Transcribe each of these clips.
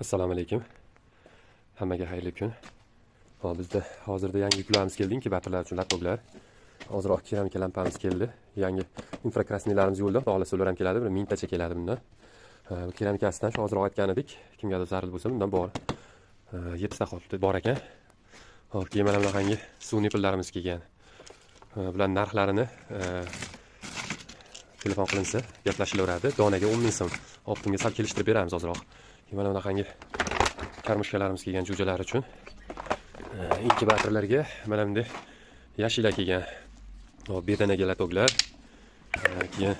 Assalomu alaykum. Hammaga xayrli kun. Hop, bizda hozirda yangi yuklarimiz keldi, inkubatorlar uchun laptoplar. Hozirroq keramika lampamiz keldi. Yangi infrakrasniylarimiz yo'lda. Xohlasa ular ham keladi. Bir mingtacha keladi bundan. Bu keramikasidan shu hozirroq aytgan edik. Kimgadir zarur bo'lsa bundan bor. 7 ta qolibdi bor ekan. Hop, keyin mana bunaqangi sun'iy pillarimiz kelgan. Bular narxlarini telefon qilinsa gaplashilaveradi. Donaga 10 ming so'm. Hop, bunga sal kelishtirib beramiz hozirroq. Mana bunaqangi karmushkalarimiz kelgan jo'jalar uchun. Inkubatorlarga mana bunday yashillar kelgan. Hop, bedanaga latoglar. Keyin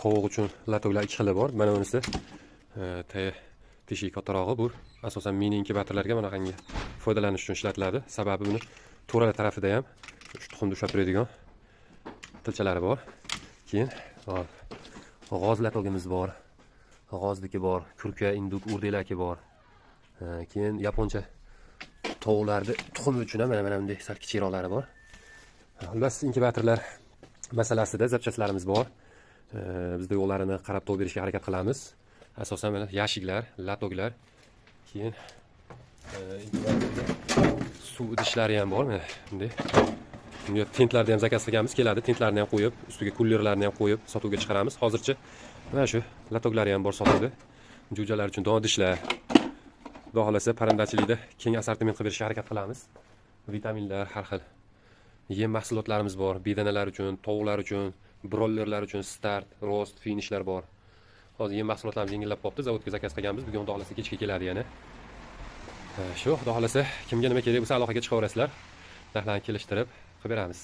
tovuq uchun latoglar ikki xili bor. Mana bunisi teshik kattarog'i bu. Asosan mini inkubatorlarga bunaqangi foydalanish uchun ishlatiladi. Sababi buni to'ralar tarafida ham tuxumni ushlab turadigan tilchalari bor. Keyin g'oz latogimiz bor. G'ozniki bor, kurka, induk, urdelaki bor. Keyin yaponcha tovuqlarni tuxumi uchun ham mana bunday sal kichikroqlari bor. Xullas, inkubatorlar masalasida zapchastlarimiz bor. Bizda yo'llarini qarab to'g'ri berishga harakat qilamiz. Asosan mana yashiklar, latoglar, keyin suv idishlari ham bor mana bunday. Bunga tentlarni ham zakaz qilganmiz, keladi. Tentlarni ham qo'yib, ustiga kullerlarni ham qo'yib sotuvga chiqaramiz. Hozircha mana shu latoglari ham bor sotuvda. Jo'jalar uchun don idishlar. Xudo xolasa parandachilikda keng assortiment qilib berishga harakat qilamiz. Vitaminlar, har xil yem mahsulotlarimiz bor. Bedanalar uchun, tovuqlar uchun, brollerlar uchun start, rost, finishlar bor. Hozir yem mahsulotlarimiz yengillab qolibdi. Zavodga zakaz qilganmiz. Bugun xudo xolasa kechga keladi yana. Shu xudo xolasa kimga nima kerak bo'lsa aloqaga chiqaverasizlar. Narxlarni kelishtirib qilib beramiz.